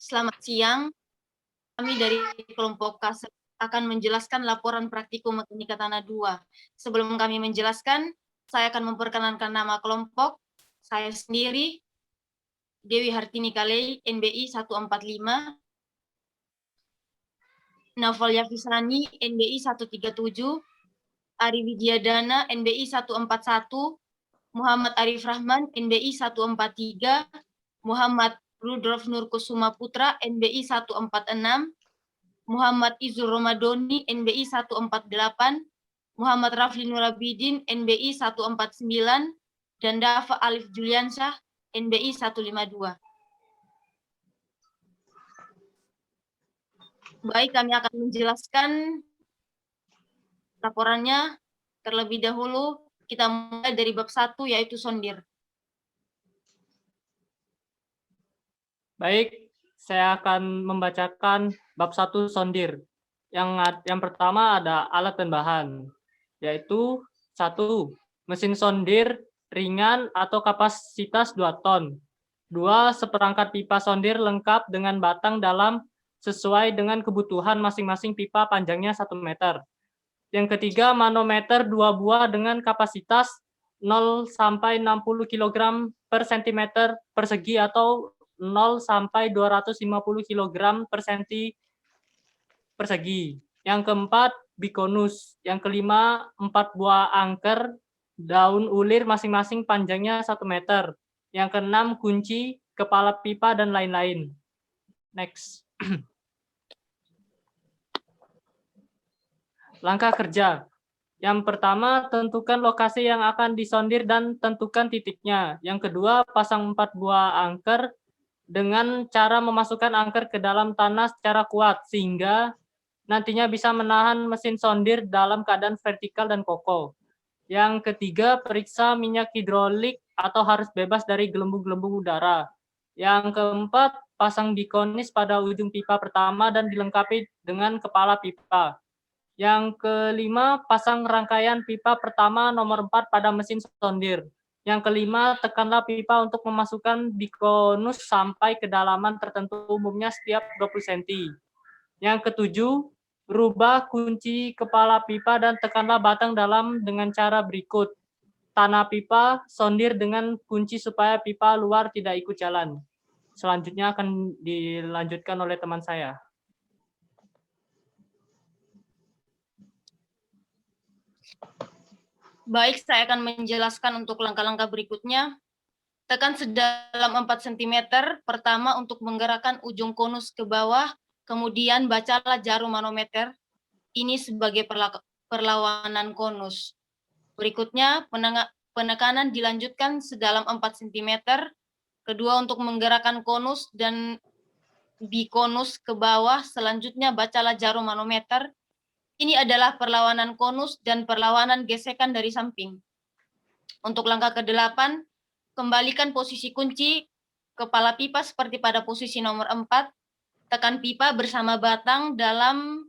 Selamat siang. Kami dari kelompok K akan menjelaskan laporan praktikum mekanika tanah 2. Sebelum kami menjelaskan, saya akan memperkenalkan nama kelompok. Saya sendiri, Dewi Hartini Kalei, NBI 145, Naval Yafisani, NBI 137, Ari Widyadana, NBI 141, Muhammad Arif Rahman, NBI 143, Muhammad Rudolf Nurkusuma Putra, NBI 146, Muhammad Izur Romadoni, NBI 148, Muhammad Rafli Nurabidin, NBI 149, dan Dafa Alif Juliansyah, NBI 152. Baik, kami akan menjelaskan laporannya. Terlebih dahulu, kita mulai dari bab 1, yaitu sondir. Baik, saya akan membacakan bab 1 sondir. Yang pertama ada alat dan bahan, yaitu 1. Mesin sondir ringan atau kapasitas 2 ton. 2. Seperangkat pipa sondir lengkap dengan batang dalam sesuai dengan kebutuhan masing-masing pipa panjangnya 1 meter. Yang ketiga, manometer 2 buah dengan kapasitas 0 sampai 60 kg per cm persegi atau 0 sampai 250 kg per cm persegi. Yang keempat, bikonus. Yang kelima, 4 buah angker daun ulir masing-masing panjangnya 1 meter. Yang keenam, kunci, kepala pipa, dan lain-lain. Next. Langkah kerja. Yang pertama, tentukan lokasi yang akan disondir dan tentukan titiknya. Yang kedua, pasang 4 buah angker dengan cara memasukkan angker ke dalam tanah secara kuat, sehingga nantinya bisa menahan mesin sondir dalam keadaan vertikal dan kokoh. Yang ketiga, periksa minyak hidrolik atau harus bebas dari gelembung-gelembung udara. Yang keempat, pasang bikonis pada ujung pipa pertama dan dilengkapi dengan kepala pipa. Yang kelima, pasang rangkaian pipa pertama nomor 4 pada mesin sondir. Yang kelima, tekanlah pipa untuk memasukkan bikonus sampai kedalaman tertentu, umumnya setiap 20 cm. Yang ketujuh, rubah kunci kepala pipa dan tekanlah batang dalam dengan cara berikut. Tanah pipa, sondir dengan kunci supaya pipa luar tidak ikut jalan. Selanjutnya akan dilanjutkan oleh teman saya. Baik, saya akan menjelaskan untuk langkah-langkah berikutnya. Tekan sedalam 4 cm, pertama untuk menggerakkan ujung konus ke bawah, kemudian bacalah jarum manometer. Ini sebagai perlawanan konus. Berikutnya, penekanan dilanjutkan sedalam 4 cm. Kedua, untuk menggerakkan konus dan bikonus ke bawah, selanjutnya bacalah jarum manometer. Ini adalah perlawanan konus dan perlawanan gesekan dari samping. Untuk langkah ke-8, kembalikan posisi kunci kepala pipa seperti pada posisi nomor 4. Tekan pipa bersama batang dalam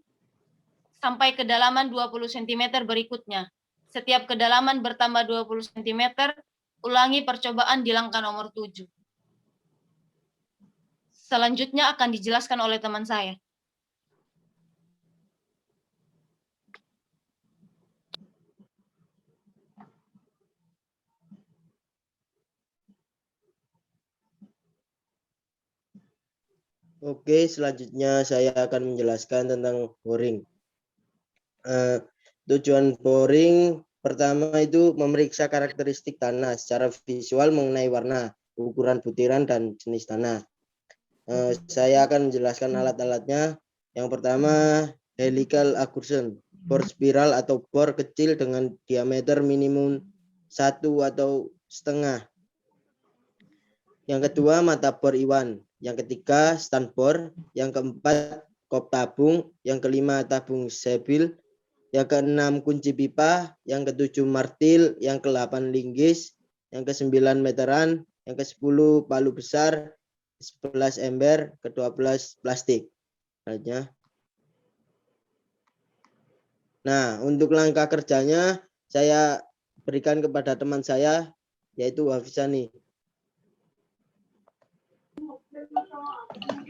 sampai kedalaman 20 cm berikutnya. Setiap kedalaman bertambah 20 cm, ulangi percobaan di langkah nomor 7. Selanjutnya akan dijelaskan oleh teman saya. Oke, selanjutnya saya akan menjelaskan tentang boring. Tujuan boring pertama itu memeriksa karakteristik tanah secara visual mengenai warna, ukuran butiran, dan jenis tanah. Saya akan menjelaskan alat-alatnya. Yang pertama, helical accursion, bor spiral atau bor kecil dengan diameter minimum 1 atau setengah. Yang kedua, mata bor iwan. Yang ketiga, stand bor. Yang keempat, kop tabung. Yang kelima, tabung sebil. Yang keenam, kunci pipa. Yang ketujuh, martil. Yang ke-8, linggis. Yang ke-9, meteran. Yang ke-10, palu besar. 11, ember. Ke-12, plastik. Nah, untuk langkah kerjanya saya berikan kepada teman saya, yaitu Hafizani.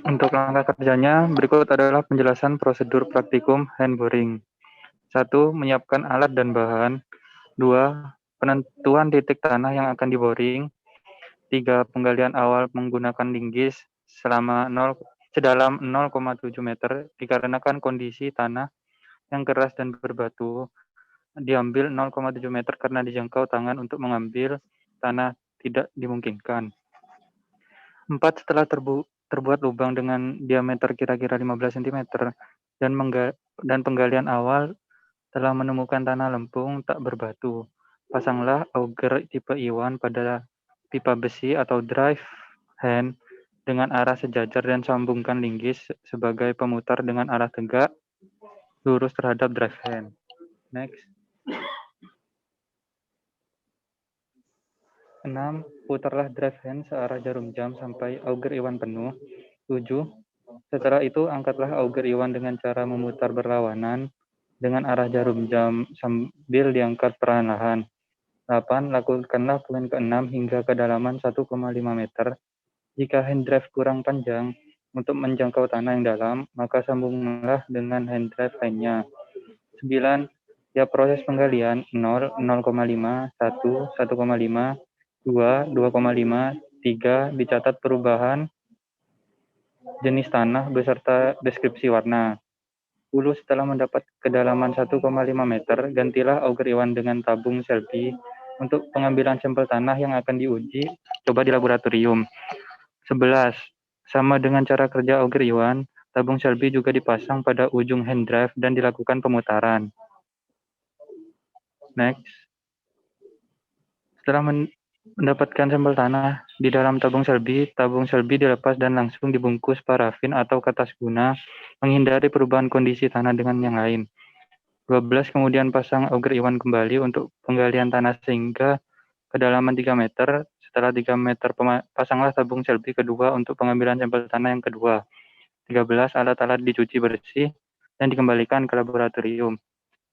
Untuk langkah kerjanya, berikut adalah penjelasan prosedur praktikum hand boring. 1. Menyiapkan alat dan bahan. 2. Penentuan titik tanah yang akan diboring. 3. Penggalian awal menggunakan linggis sedalam 0,7 meter dikarenakan kondisi tanah yang keras dan berbatu. Diambil 0,7 meter karena dijangkau tangan untuk mengambil tanah tidak dimungkinkan. 4. Setelah terbuat lubang dengan diameter kira-kira 15 cm dan penggalian awal telah menemukan tanah lempung tak berbatu, pasanglah auger tipe Iwan pada pipa besi atau drive hand dengan arah sejajar dan sambungkan linggis sebagai pemutar dengan arah tegak lurus terhadap drive hand. Next. 6. Putarlah drive hand searah jarum jam sampai auger Iwan penuh. 7. Setelah itu, angkatlah auger Iwan dengan cara memutar berlawanan dengan arah jarum jam sambil diangkat perlahan-lahan. 8. Lakukanlah poin ke-6 hingga kedalaman 1,5 meter. Jika hand drive kurang panjang untuk menjangkau tanah yang dalam, maka sambunglah dengan hand drive lainnya. 9. Ya, proses penggalian 0, 0,5, 1, 1,5, 2, 2,5, 3, dicatat perubahan jenis tanah beserta deskripsi warna. 10. Setelah mendapat kedalaman 1,5 meter, gantilah auger Iwan dengan tabung Shelby untuk pengambilan sampel tanah yang akan diuji coba di laboratorium. 11. Sama dengan cara kerja auger Iwan, tabung Shelby juga dipasang pada ujung hand drive dan dilakukan pemutaran. Next. Setelah mendapatkan sampel tanah di dalam tabung Shelby dilepas dan langsung dibungkus parafin atau kertas guna, menghindari perubahan kondisi tanah dengan yang lain. 12. Kemudian pasang auger Iwan kembali untuk penggalian tanah sehingga kedalaman 3 meter. Setelah 3 meter, pasanglah tabung Shelby kedua untuk pengambilan sampel tanah yang kedua. 13. Alat-alat dicuci bersih dan dikembalikan ke laboratorium.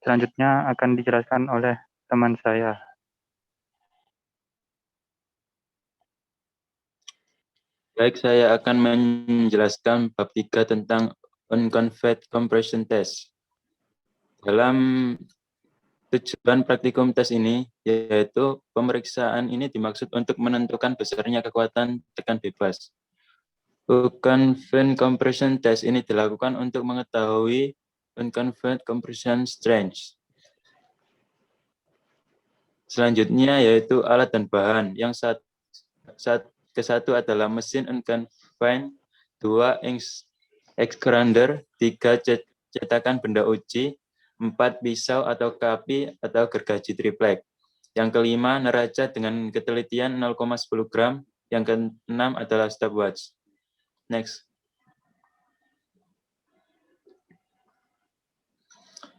Selanjutnya akan dijelaskan oleh teman saya. Baik, saya akan menjelaskan bab 3 tentang unconfirmed compression test. Dalam tujuan praktikum tes ini, yaitu pemeriksaan ini dimaksud untuk menentukan besarnya kekuatan tekan bebas. Unconfirmed compression test ini dilakukan untuk mengetahui unconfirmed compression strength. Selanjutnya yaitu alat dan bahan. Yang ke-1 adalah mesin unconfined, 2 X grinder, 3 cetakan benda uji, 4 pisau atau kapi atau gergaji triplek. Yang kelima neraca dengan ketelitian 0,10 gram. Yang keenam adalah stopwatch. Next.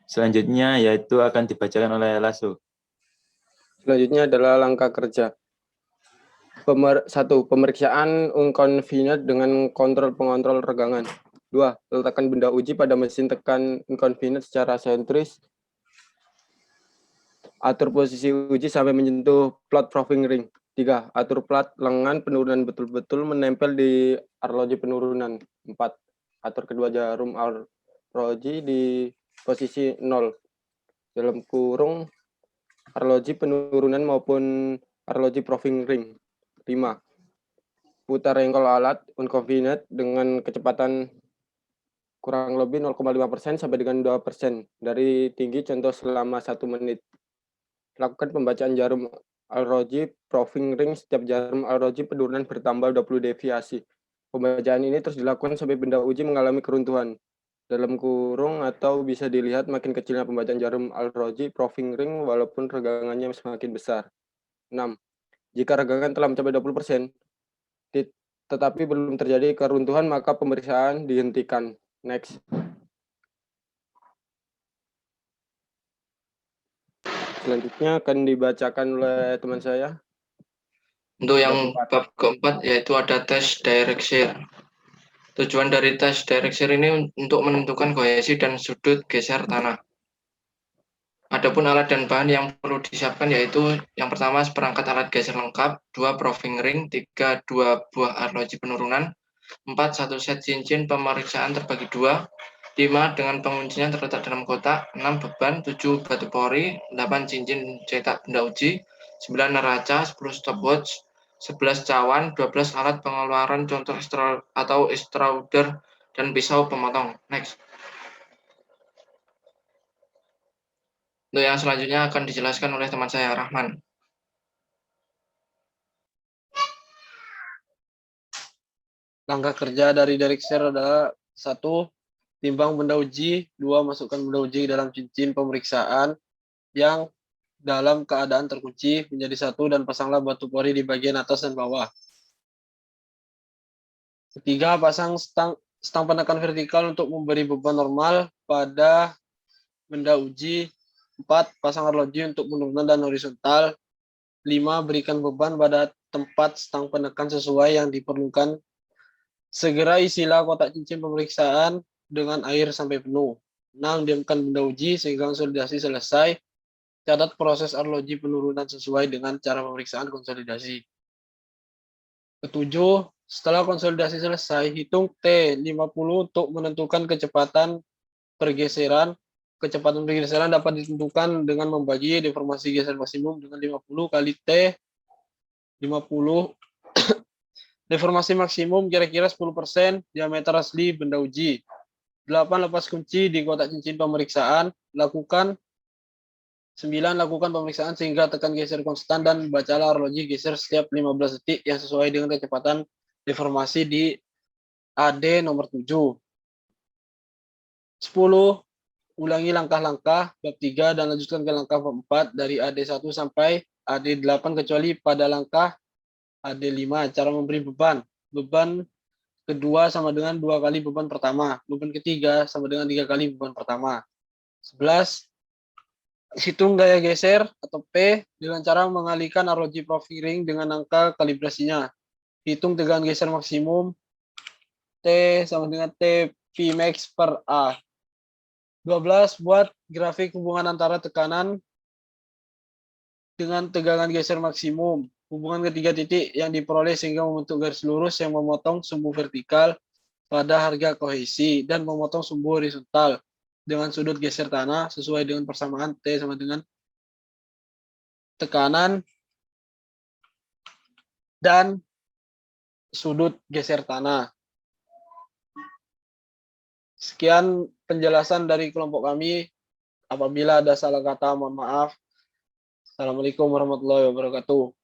Selanjutnya yaitu akan dibacakan oleh Lasso. Selanjutnya adalah langkah kerja. 1. Pemeriksaan unconfined dengan pengontrol regangan. 2. Letakkan benda uji pada mesin tekan unconfined secara sentris. Atur posisi uji sampai menyentuh plat proving ring. 3. Atur plat lengan penurunan betul-betul menempel di arloji penurunan. 4. Atur kedua jarum arloji di posisi 0. Dalam kurung arloji penurunan maupun arloji proving ring. 5. Putar rengkol alat unconfined dengan kecepatan kurang lebih 0,5% sampai dengan 2% dari tinggi contoh selama 1 menit. Lakukan pembacaan jarum arloji proving ring. Setiap jarum arloji penurunan bertambah 20 deviasi. Pembacaan ini terus dilakukan sampai benda uji mengalami keruntuhan. Dalam kurung atau bisa dilihat makin kecilnya pembacaan jarum arloji proving ring walaupun regangannya semakin besar. 6. Jika regangan telah mencapai 20%, tetapi belum terjadi keruntuhan, maka pemeriksaan dihentikan. Next. Selanjutnya akan dibacakan oleh teman saya. Untuk yang bab keempat yaitu ada tes direct shear. Tujuan dari tes direct shear ini untuk menentukan kohesi dan sudut geser tanah. Adapun alat dan bahan yang perlu disiapkan yaitu yang pertama seperangkat alat geser lengkap, 2 proving ring, 3 2 buah arloji penurunan, 4. Satu set cincin pemeriksaan terbagi 2. 5. Dengan penguncinya terletak dalam kotak. 6. Beban. 7. Batu pori. 8. Cincin cetak benda uji. 9. Neraca. 10. Stopwatch. 11. Cawan. 12. Alat pengeluaran contoh extruder dan pisau pemotong. Next. Untuk yang selanjutnya akan dijelaskan oleh teman saya, Rahman. Langkah kerja dari Derek Share adalah 1. Timbang benda uji. 2. Masukkan benda uji dalam cincin pemeriksaan yang dalam keadaan terkunci menjadi satu dan pasanglah batu pori di bagian atas dan bawah. 3. Pasang stang penekan vertikal untuk memberi beban normal pada benda uji. 4. Pasang arloji untuk penurunan dan horizontal. 5. Berikan beban pada tempat stang penekan sesuai yang diperlukan. Segera isilah kotak cincin pemeriksaan dengan air sampai penuh. 6. Diamkan benda uji sehingga konsolidasi selesai. Catat proses arloji penurunan sesuai dengan cara pemeriksaan konsolidasi. 7. Setelah konsolidasi selesai, hitung T50 untuk menentukan kecepatan pergeseran. Kecepatan pergeseran dapat ditentukan dengan membagi deformasi geser maksimum dengan 50 kali T50. Deformasi maksimum kira-kira 10% diameter asli benda uji. 8. Lepas kunci di kotak cincin pemeriksaan. 9. Lakukan pemeriksaan sehingga tekan geser konstan dan bacalah arloji geser setiap 15 detik yang sesuai dengan kecepatan deformasi di AD nomor 7. 10. Ulangi langkah-langkah bab 3 dan lanjutkan ke langkah bab 4 dari AD1 sampai AD8 kecuali pada langkah AD5. Cara memberi beban. Beban kedua sama dengan 2 kali beban pertama. Beban ketiga sama dengan 3 kali beban pertama. 11. Hitung daya geser atau P dengan cara mengalihkan arloji profiling dengan angka kalibrasinya. Hitung tegangan geser maksimum T sama dengan T Pmax per A. 12. Buat grafik hubungan antara tekanan dengan tegangan geser maksimum. Hubungan ketiga titik yang diperoleh sehingga membentuk garis lurus yang memotong sumbu vertikal pada harga kohesi dan memotong sumbu horizontal dengan sudut geser tanah sesuai dengan persamaan T sama dengan tekanan dan sudut geser tanah. Sekian penjelasan dari kelompok kami. Apabila ada salah kata, mohon maaf. Assalamualaikum warahmatullahi wabarakatuh.